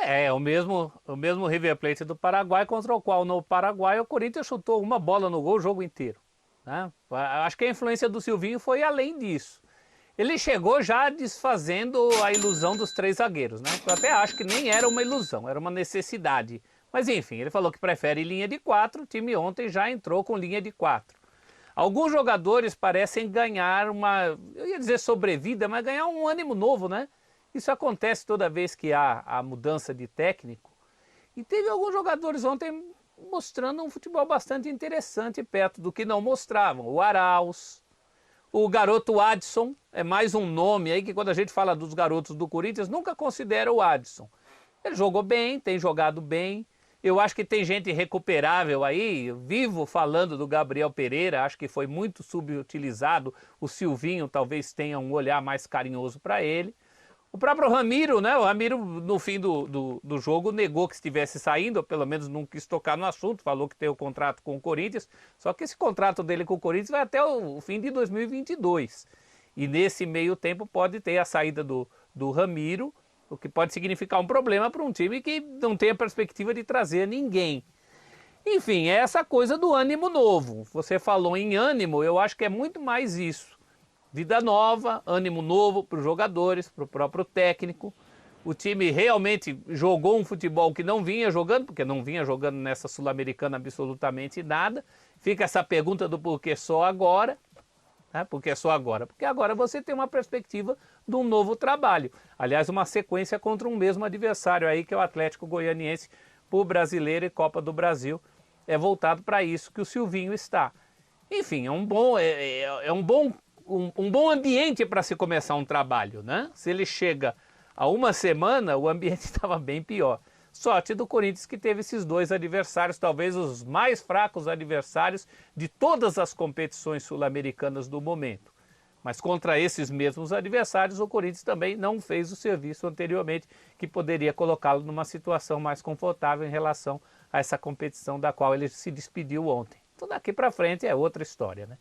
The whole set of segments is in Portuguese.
É o mesmo River Plate do Paraguai, contra o qual no Paraguai o Corinthians chutou uma bola no gol o jogo inteiro, né? Acho que a influência do Silvinho foi além disso. Ele chegou já desfazendo a ilusão dos três zagueiros, né? Eu até acho que nem era uma ilusão, era uma necessidade. Mas enfim, ele falou que prefere linha de 4, o time ontem já entrou com linha de 4. Alguns jogadores parecem ganhar uma, eu ia dizer sobrevida, mas ganhar um ânimo novo, né? Isso acontece toda vez que há a mudança de técnico. E teve alguns jogadores ontem mostrando um futebol bastante interessante perto do que não mostravam. O Arauz, o garoto Adson, é mais um nome aí que quando a gente fala dos garotos do Corinthians, nunca considera o Adson. Ele jogou bem, tem jogado bem. Eu acho que tem gente recuperável aí, vivo falando do Gabriel Pereira, acho que foi muito subutilizado. O Silvinho talvez tenha um olhar mais carinhoso para ele. O próprio Ramiro, né? O Ramiro, no fim do jogo, negou que estivesse saindo, ou pelo menos não quis tocar no assunto, falou que tem o contrato com o Corinthians, só que esse contrato dele com o Corinthians vai até o fim de 2022. E nesse meio tempo pode ter a saída do Ramiro, o que pode significar um problema para um time que não tem a perspectiva de trazer ninguém. Enfim, é essa coisa do ânimo novo. Você falou em ânimo, eu acho que é muito mais isso. Vida nova, ânimo novo para os jogadores, para o próprio técnico. O time realmente jogou um futebol que não vinha jogando, porque não vinha jogando nessa Sul-Americana absolutamente nada. Fica essa pergunta do porquê só agora. Né? Por que só agora? Porque agora você tem uma perspectiva de um novo trabalho. Aliás, uma sequência contra um mesmo adversário aí, que é o Atlético Goianiense, por Brasileiro e Copa do Brasil. É voltado para isso que o Silvinho está. Enfim, um bom ambiente para se começar um trabalho, né? Se ele chega há uma semana, o ambiente estava bem pior. Sorte do Corinthians que teve esses dois adversários, talvez os mais fracos adversários de todas as competições sul-americanas do momento. Mas contra esses mesmos adversários, o Corinthians também não fez o serviço anteriormente, que poderia colocá-lo numa situação mais confortável em relação a essa competição da qual ele se despediu ontem. Então daqui para frente é outra história, né?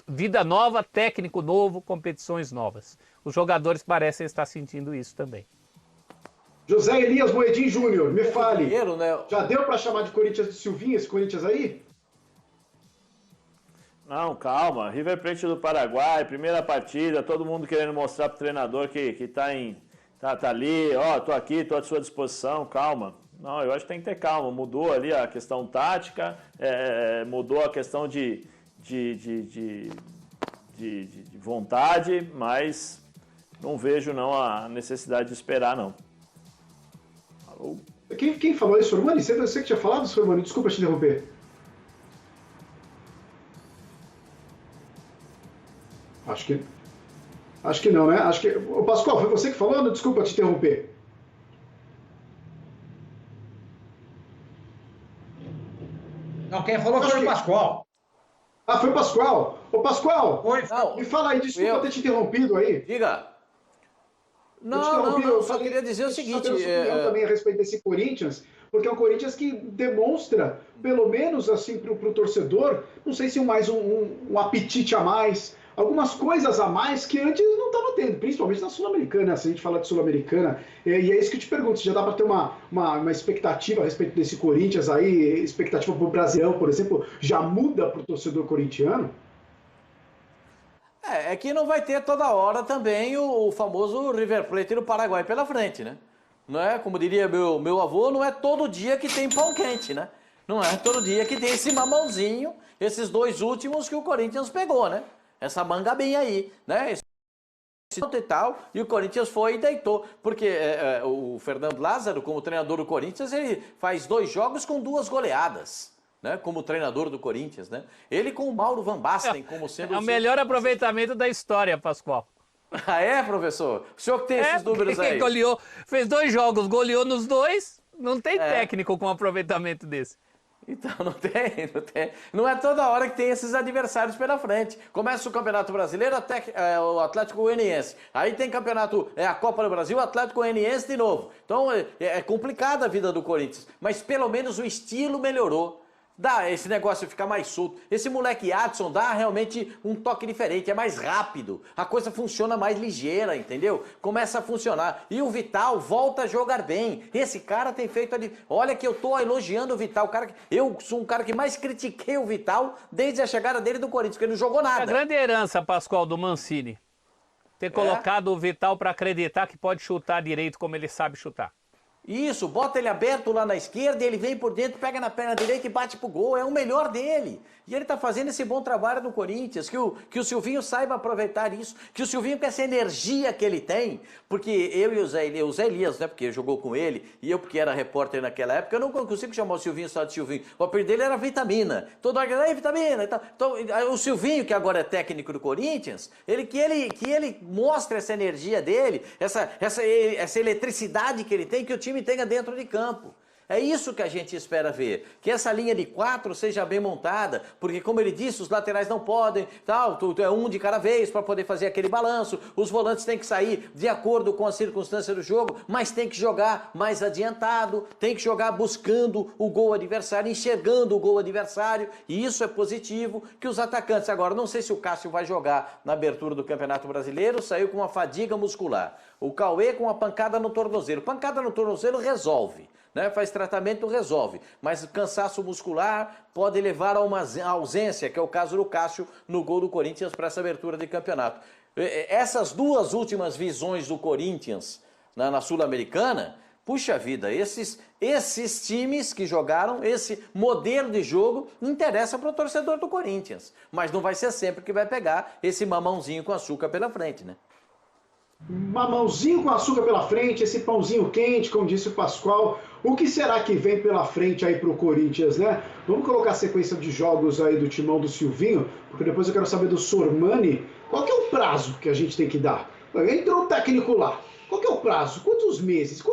Vida nova, técnico novo, competições novas. Os jogadores parecem estar sentindo isso também. José Elias Moedim Júnior, me fale, Dinheiro, né? já deu para chamar de Corinthians de Silvinho esse Corinthians aí? Não, calma. River Plate do Paraguai, primeira partida, todo mundo querendo mostrar pro treinador que tá ali, ó, tô aqui, tô à sua disposição, calma. Não, eu acho que tem que ter calma. Mudou ali a questão tática, mudou a questão de vontade, mas não vejo não a necessidade de esperar, não. Alô? Quem falou isso, Sormani? Você que tinha falado, Sormani? Desculpa te interromper. Acho que não, né? Acho que... Ô, Pascoal, foi você que falou? Desculpa te interromper. Não, quem falou foi o Pascoal. Ah, foi o Pascoal. Ô, Pascoal, Não, me fala aí, desculpa ter te interrompido aí. Diga. Não, Eu só queria dizer o seguinte... Eu sua também a respeito desse Corinthians, porque é um Corinthians que demonstra, pelo menos assim, para o torcedor, não sei se um apetite a mais, algumas coisas a mais que antes não estava tendo, principalmente na Sul-Americana, se a gente fala de Sul-Americana, e é isso que eu te pergunto, se já dá para ter uma expectativa a respeito desse Corinthians aí, expectativa para o Brasileirão, por exemplo, já muda para o torcedor corintiano? É que não vai ter toda hora também o famoso River Plate do Paraguai pela frente, né? Não é, como diria meu avô, não é todo dia que tem pão quente, né? Não é todo dia que tem esse mamãozinho, esses dois últimos que o Corinthians pegou, né? Essa manga bem aí, né? E tal, e o Corinthians foi e deitou, porque o Fernando Lázaro, como treinador do Corinthians, ele faz 2 jogos com 2 goleadas. Né, como treinador do Corinthians, né? Ele com o Mauro Van Basten como sendo... É o melhor aproveitamento da história, Pascoal. Ah, é, professor? O senhor que tem esses números aí. Goleou, fez 2 jogos, goleou nos 2, não tem técnico com aproveitamento desse. Então, não tem. Não é toda hora que tem esses adversários pela frente. Começa o Campeonato Brasileiro, até o Atlético Goianiense. Aí tem campeonato, a Copa do Brasil, o Atlético Goianiense de novo. Então, é complicada a vida do Corinthians. Mas pelo menos o estilo melhorou. Dá esse negócio ficar mais solto. Esse moleque Adson dá realmente um toque diferente, é mais rápido. A coisa funciona mais ligeira, entendeu? Começa a funcionar. E o Vital volta a jogar bem. Esse cara tem feito ali... Olha que eu tô elogiando o Vital. Eu sou um cara que mais critiquei o Vital desde a chegada dele do Corinthians, porque ele não jogou nada. A grande herança, Pascoal, do Mancini. Ter colocado o Vital para acreditar que pode chutar direito como ele sabe chutar. Isso, bota ele aberto lá na esquerda, ele vem por dentro, pega na perna direita e bate pro gol, é o melhor dele. E ele tá fazendo esse bom trabalho no Corinthians, que o Silvinho saiba aproveitar isso, que o Silvinho com essa energia que ele tem, porque eu e o Zé Elias, né, porque jogou com ele, e eu porque era repórter naquela época, eu não consigo chamar o Silvinho só de Silvinho, o apelido dele era Vitamina, toda hora, aí Vitamina e tal. Então, o Silvinho, que agora é técnico do Corinthians, que ele mostre essa energia dele, essa eletricidade que ele tem, que o time tenha dentro de campo. É isso que a gente espera ver, que essa linha de 4 seja bem montada, porque como ele disse, os laterais não podem, tal, é um de cada vez para poder fazer aquele balanço, os volantes têm que sair de acordo com a circunstância do jogo, mas tem que jogar mais adiantado, tem que jogar buscando o gol adversário, enxergando o gol adversário, e isso é positivo, que os atacantes agora, não sei se o Cássio vai jogar na abertura do Campeonato Brasileiro, saiu com uma fadiga muscular, o Cauê com uma pancada no tornozelo resolve. Né? Faz tratamento, resolve. Mas cansaço muscular pode levar a uma ausência, que é o caso do Cássio no gol do Corinthians para essa abertura de campeonato. Essas duas últimas visões do Corinthians na Sul-Americana, puxa vida, esses times que jogaram, esse modelo de jogo, interessa para o torcedor do Corinthians. Mas não vai ser sempre que vai pegar esse mamãozinho com açúcar pela frente, né? Mamãozinho com açúcar pela frente, esse pãozinho quente, como disse o Pascoal. O que será que vem pela frente aí pro Corinthians, né? Vamos colocar a sequência de jogos aí do timão do Silvinho, porque depois eu quero saber do Sormani. Qual que é o prazo que a gente tem que dar? Entrou o técnico lá. Qual que é o prazo? Quantos meses?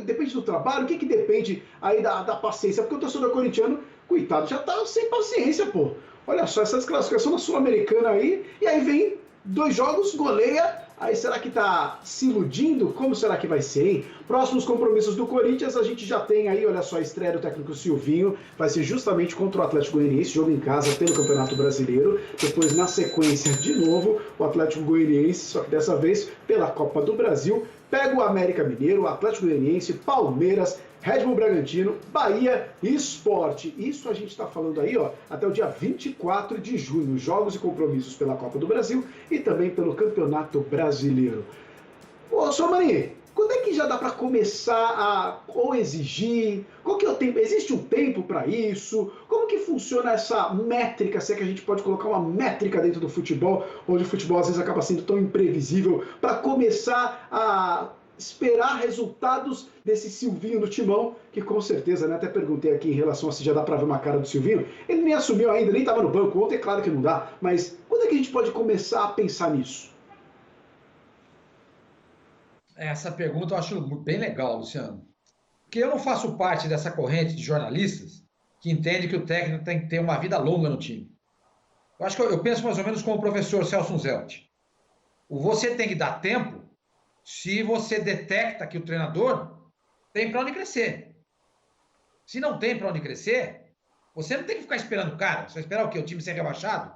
Depende do trabalho? O que depende aí da paciência? Porque o torcedor corintiano, coitado, já tá sem paciência, pô. Olha só, essa desclassificação na Sul-Americana aí, e aí vem 2 jogos, goleia. Aí será que tá se iludindo? Como será que vai ser, hein? Próximos compromissos do Corinthians, a gente já tem aí, olha só, a estreia do técnico Silvinho, vai ser justamente contra o Atlético Goianiense, jogo em casa pelo Campeonato Brasileiro. Depois, na sequência, de novo, o Atlético Goianiense, só que dessa vez pela Copa do Brasil, pega o América Mineiro, o Atlético Goianiense, Palmeiras, Red Bull Bragantino, Bahia e Sport. Isso a gente está falando aí, ó, até o dia 24 de junho. Jogos e compromissos pela Copa do Brasil e também pelo Campeonato Brasileiro. Ô, Sormani, quando é que já dá para começar a ou exigir? Qual que é o tempo? Existe um tempo para isso? Como que funciona essa métrica? Se é que a gente pode colocar uma métrica dentro do futebol, onde o futebol às vezes acaba sendo tão imprevisível, para começar a esperar resultados desse Silvinho no timão, que com certeza, né, até perguntei aqui em relação a se já dá para ver uma cara do Silvinho, ele nem assumiu ainda, nem estava no banco ontem, é claro que não dá, mas quando é que a gente pode começar a pensar nisso? Essa pergunta eu acho bem legal, Luciano. Porque eu não faço parte dessa corrente de jornalistas que entende que o técnico tem que ter uma vida longa no time. Eu acho que eu penso mais ou menos como o professor Celso Zelt. Você tem que dar tempo se você detecta que o treinador tem para onde crescer. Se não tem para onde crescer, você não tem que ficar esperando o cara. Você vai esperar o quê? O time ser rebaixado?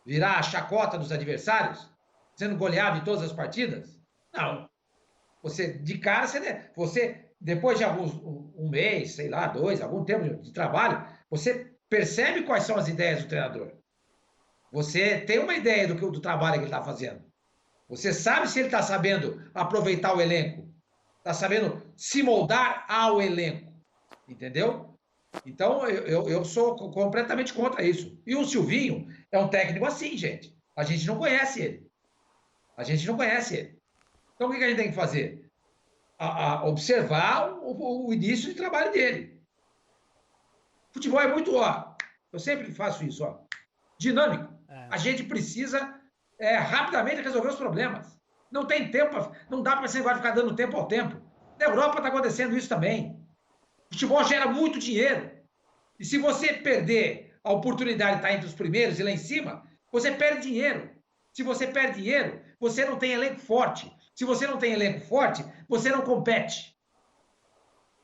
Virar a chacota dos adversários? Sendo goleado em todas as partidas? Não. Você, de cara, você depois de um mês, sei lá, 2, algum tempo de trabalho, você percebe quais são as ideias do treinador. Você tem uma ideia do trabalho que ele está fazendo. Você sabe se ele está sabendo aproveitar o elenco, está sabendo se moldar ao elenco, entendeu? Então, eu sou completamente contra isso. E o Silvinho é um técnico assim, gente. A gente não conhece ele. A gente não conhece ele. Então, o que a gente tem que fazer? Observar o início de trabalho dele. Futebol é muito, eu sempre faço isso, dinâmico. A gente precisa rapidamente resolver os problemas. Não tem tempo, não dá para você ficar dando tempo ao tempo. Na Europa está acontecendo isso também. O futebol gera muito dinheiro. E se você perder a oportunidade de estar entre os primeiros e lá em cima, você perde dinheiro. Se você perde dinheiro, você não tem elenco forte. Se você não tem elenco forte, você não compete.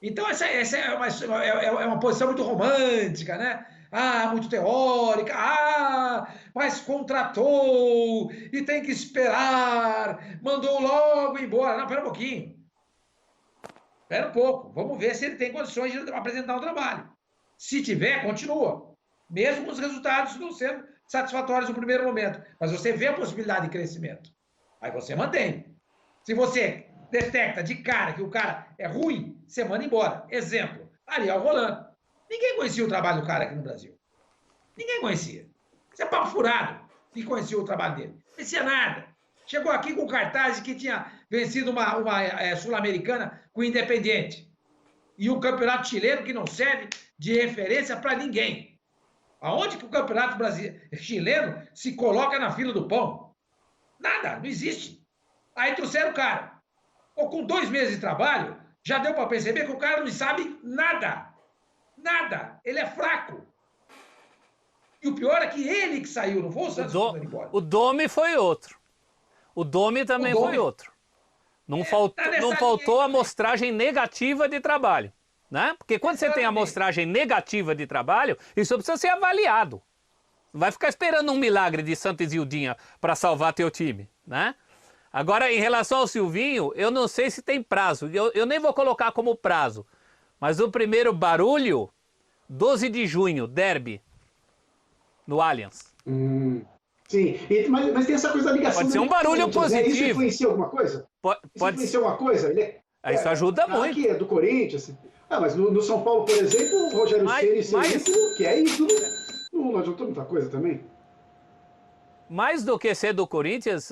Então, essa é uma posição muito romântica, né? Ah, muito teórica. Ah, mas contratou e tem que esperar. Mandou logo embora. Não, pera um pouquinho. Espera um pouco, vamos ver se ele tem condições de apresentar um trabalho. Se tiver, continua. Mesmo com os resultados não sendo satisfatórios no primeiro momento. Mas você vê a possibilidade de crescimento. Aí você mantém. Se você detecta de cara que o cara é ruim, você manda embora. Exemplo, Ariel Roland. Ninguém conhecia o trabalho do cara aqui no Brasil. Ninguém conhecia. Isso é papo furado. Ninguém conhecia o trabalho dele. Não conhecia nada. Chegou aqui com cartaz que tinha vencido uma Sul-Americana com o Independiente. E um campeonato chileno que não serve de referência para ninguém. Aonde que o campeonato chileno se coloca na fila do pão? Nada, não existe. Aí trouxeram o cara. Ou com 2 meses de trabalho, já deu para perceber que o cara não sabe nada. Nada. Ele é fraco. E o pior é que ele que saiu, não foi o Santos que foi embora. O Domi foi outro. O Domi também foi outro. Não faltou a amostragem negativa de trabalho, né? Porque quando você tem a amostragem negativa de trabalho, isso precisa ser avaliado. Não vai ficar esperando um milagre de Santa Isildinha para salvar teu time, né? Agora, em relação ao Silvinho, eu não sei se tem prazo. Eu nem vou colocar como prazo. Mas o primeiro barulho, 12 de junho, derby, no Allianz. Sim, mas tem essa coisa da ligação. Pode ser um barulho positivo. Né? Isso influencia alguma coisa? Isso influencia alguma coisa? Isso ajuda muito. Aqui é do Corinthians. Mas no São Paulo, por exemplo, o Rogério Ceni, que é ídolo, não adiantou muita coisa também. Mais do que ser do Corinthians,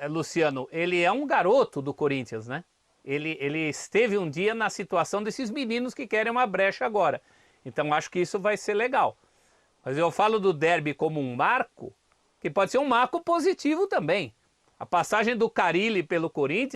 Luciano, ele é um garoto do Corinthians, né? Ele esteve um dia na situação desses meninos que querem uma brecha agora. Então acho que isso vai ser legal. Mas eu falo do derby como um marco, que pode ser um marco positivo também. A passagem do Carille pelo Corinthians